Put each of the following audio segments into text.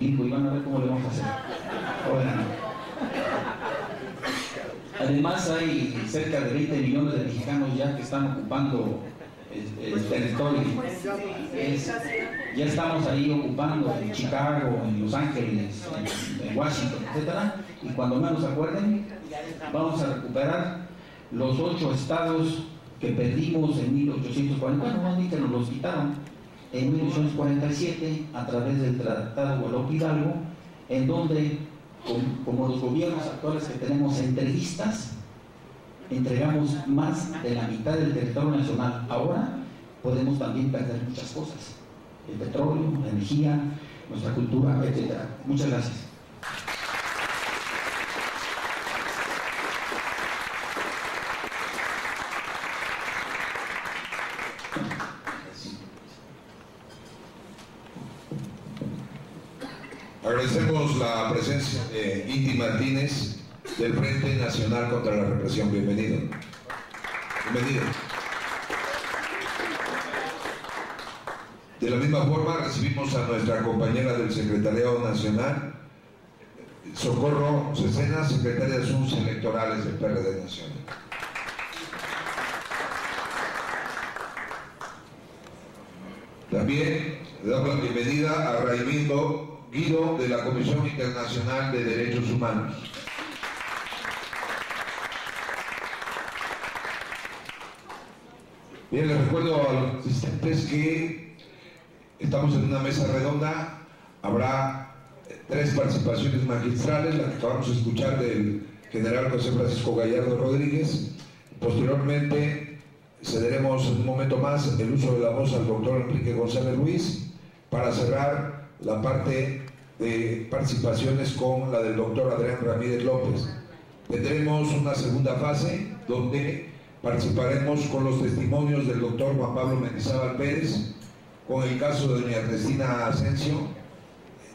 y van a ver cómo le vamos a hacer. Oigan. Además hay cerca de 20 millones de mexicanos ya que están ocupando el territorio. Ya estamos ahí ocupando en Chicago, en Los Ángeles, en Washington, etcétera. Y cuando menos se acuerden, vamos a recuperar los 8 estados que perdimos en 1840. Bueno, no, ni que nos los quitaron en 1847 a través del Tratado Guadalupe-Hidalgo, en donde, como los gobiernos actuales que tenemos entreguistas, entregamos más de la mitad del territorio nacional. Ahora podemos también perder muchas cosas: el petróleo, la energía, nuestra cultura, etcétera. Muchas gracias. Agradecemos la presencia de Inti Martínez del Frente Nacional contra la Represión. Bienvenido. Bienvenido. De la misma forma recibimos a nuestra compañera del Secretariado Nacional, Socorro Cecena, secretaria de Asuntos Electorales del PRD Nacional. También le damos la bienvenida a Raimundo Guido de la Comisión Internacional de Derechos Humanos. Bien, les recuerdo a los asistentes que estamos en una mesa redonda. Habrá 3 participaciones magistrales, la que acabamos de escuchar del general José Francisco Gallardo Rodríguez. Posteriormente cederemos en un momento más el uso de la voz al doctor Enrique González Ruiz para cerrar la parte de participaciones con la del doctor Adrián Ramírez López. Tendremos una segunda fase donde participaremos con los testimonios del doctor Juan Pablo Mendizábal Pérez, con el caso de doña Cristina Asensio,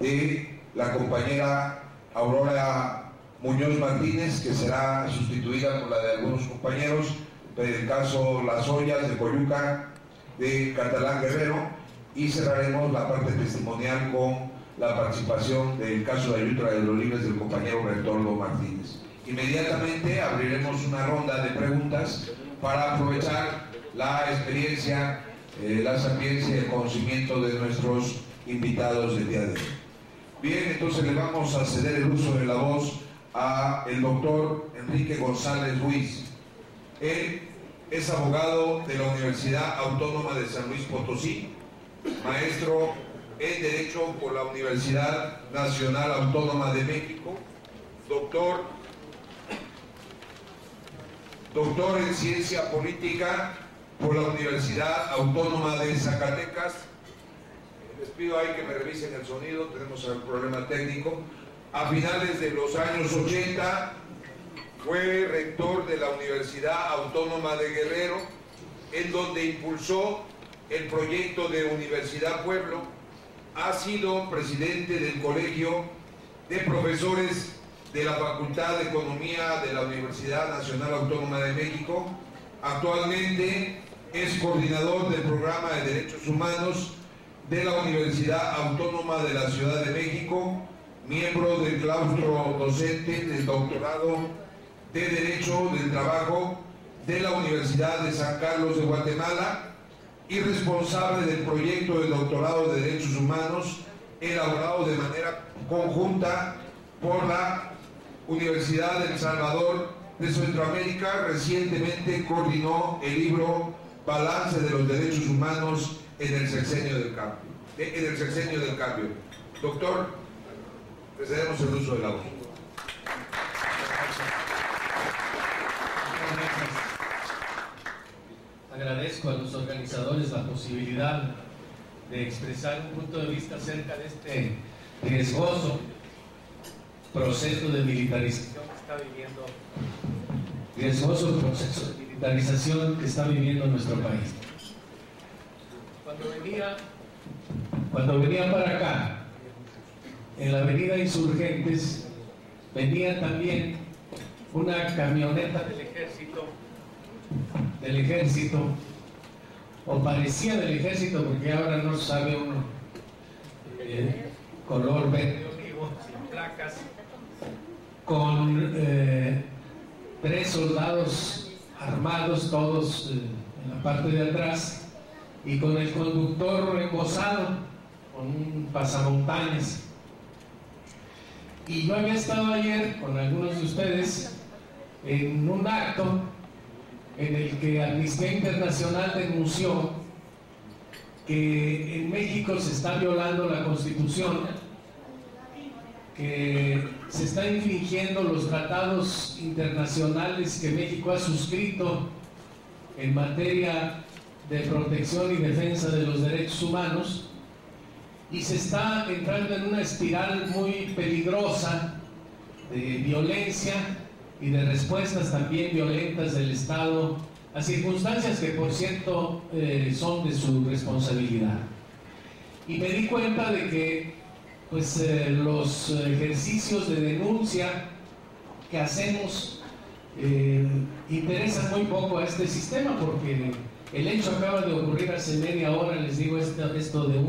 de la compañera Aurora Muñoz Martínez, que será sustituida por la de algunos compañeros, del caso Las Ollas de Coyuca, de Catalán Guerrero, y cerraremos la parte testimonial con la participación del caso de Ayutla de los Libres del compañero Bertoldo Martínez. Inmediatamente abriremos una ronda de preguntas para aprovechar la experiencia, la sapiencia y el conocimiento de nuestros invitados del día de hoy. Bien, entonces le vamos a ceder el uso de la voz a el doctor Enrique González Ruiz. Él es abogado de la Universidad Autónoma de San Luis Potosí, maestro en Derecho por la Universidad Nacional Autónoma de México, doctor en Ciencia Política por la Universidad Autónoma de Zacatecas. Les pido ahí que me revisen el sonido, tenemos un problema técnico. A finales de los años 80 fue rector de la Universidad Autónoma de Guerrero, en donde impulsó el proyecto de Universidad Pueblo. Ha sido presidente del Colegio de Profesores de la Facultad de Economía de la Universidad Nacional Autónoma de México. Actualmente es coordinador del Programa de Derechos Humanos de la Universidad Autónoma de la Ciudad de México, miembro del claustro docente del Doctorado de Derecho del Trabajo de la Universidad de San Carlos de Guatemala y responsable del proyecto de doctorado de Derechos Humanos elaborado de manera conjunta por la Universidad del Salvador de Centroamérica. Recientemente coordinó el libro Balance de los Derechos Humanos en el Sexenio del Cambio. Doctor, le cedemos el uso de la voz. Agradezco a los organizadores la posibilidad de expresar un punto de vista acerca de este riesgoso proceso de militarización que está viviendo nuestro país. Cuando venía para acá, en la avenida Insurgentes, venía también una camioneta del ejército, o parecía del ejército, porque ahora no sabe uno color verde olivo, sin placas, con 3 soldados armados, todos en la parte de atrás, y con el conductor embosado, con un pasamontañas. Y yo había estado ayer con algunos de ustedes en un acto en el que Amnistía Internacional denunció que en México se está violando la Constitución, que se están infringiendo los tratados internacionales que México ha suscrito en materia de protección y defensa de los derechos humanos, y se está entrando en una espiral muy peligrosa de violencia y de respuestas también violentas del Estado a circunstancias que, por cierto, son de su responsabilidad. Y me di cuenta de que pues, los ejercicios de denuncia que hacemos interesan muy poco a este sistema, porque el hecho acaba de ocurrir hace media hora. Les digo esto de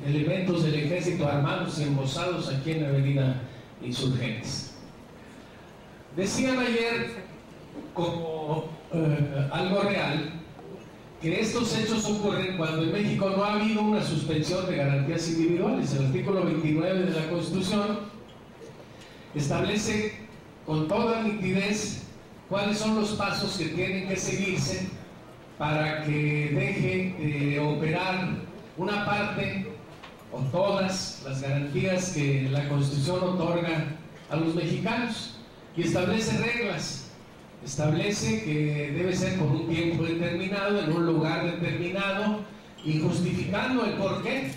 elementos del ejército armados y embosados aquí en la avenida Insurgentes. Decían ayer, como algo real, que estos hechos ocurren cuando en México no ha habido una suspensión de garantías individuales. El artículo 29 de la Constitución establece con toda nitidez cuáles son los pasos que tienen que seguirse para que deje de operar una parte o todas las garantías que la Constitución otorga a los mexicanos, y establece reglas. Establece que debe ser por un tiempo determinado, en un lugar determinado, y justificando el porqué,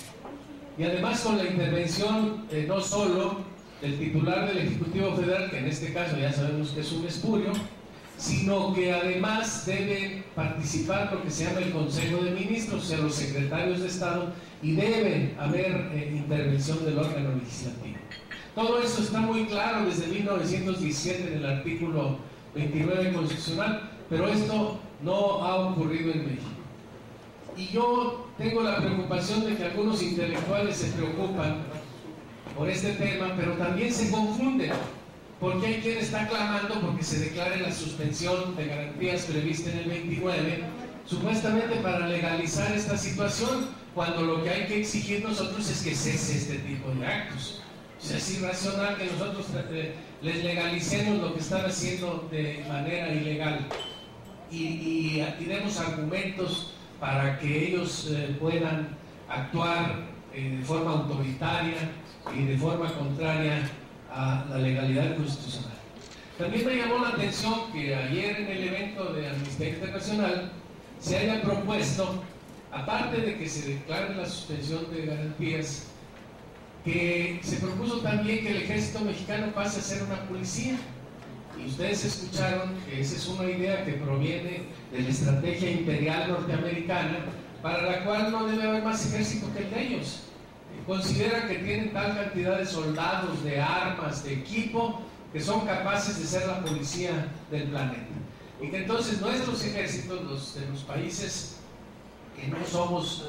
y además con la intervención no solo del titular del Ejecutivo Federal, que en este caso ya sabemos que es un espurio, sino que además debe participar lo que se llama el Consejo de Ministros, o sea, los secretarios de Estado, y debe haber intervención del órgano legislativo. Todo esto está muy claro desde 1917 en el artículo 29 constitucional, pero esto no ha ocurrido en México. Y yo tengo la preocupación de que algunos intelectuales se preocupan por este tema, pero también se confunden, porque hay quien está clamando porque se declare la suspensión de garantías prevista en el 29, supuestamente para legalizar esta situación, cuando lo que hay que exigir nosotros es que cese este tipo de actos. O sea, es irracional que nosotros les legalicemos lo que están haciendo de manera ilegal y demos argumentos para que ellos puedan actuar de forma autoritaria y de forma contraria a la legalidad constitucional. También me llamó la atención que ayer en el evento de Amnistía Internacional se haya propuesto, aparte de que se declare la suspensión de garantías, que se propuso también que el ejército mexicano pase a ser una policía. Y ustedes escucharon que esa es una idea que proviene de la estrategia imperial norteamericana, para la cual no debe haber más ejército que el de ellos. Consideran que tienen tal cantidad de soldados, de armas, de equipo, que son capaces de ser la policía del planeta. Y que entonces nuestros ejércitos, los de los países que no somos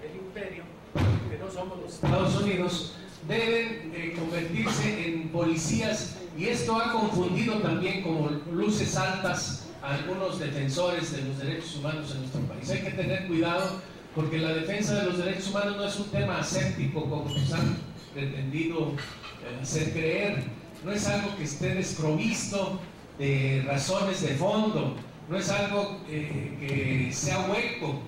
el imperio, que no somos los Estados Unidos, deben convertirse en policías, y esto ha confundido también como luces altas a algunos defensores de los derechos humanos en nuestro país. Hay que tener cuidado, porque la defensa de los derechos humanos no es un tema aséptico como nos han pretendido hacer creer. No es algo que esté desprovisto de razones de fondo, no es algo que sea hueco,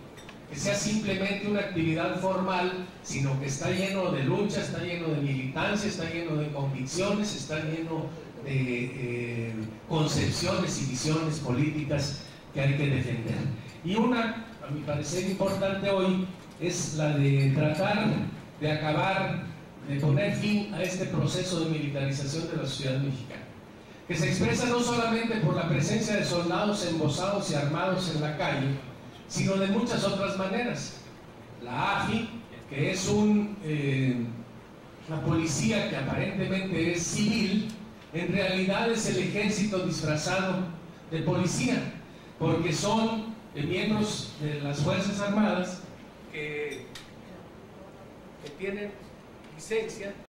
que sea simplemente una actividad formal, sino que está lleno de lucha, está lleno de militancia, está lleno de convicciones, está lleno de concepciones y visiones políticas que hay que defender. Y una, a mi parecer importante hoy, es la de tratar de acabar, de poner fin a este proceso de militarización de la sociedad mexicana, que se expresa no solamente por la presencia de soldados embosados y armados en la calle, sino de muchas otras maneras. La AFI, que es una policía que aparentemente es civil, en realidad es el ejército disfrazado de policía, porque son miembros de las Fuerzas Armadas que tienen licencia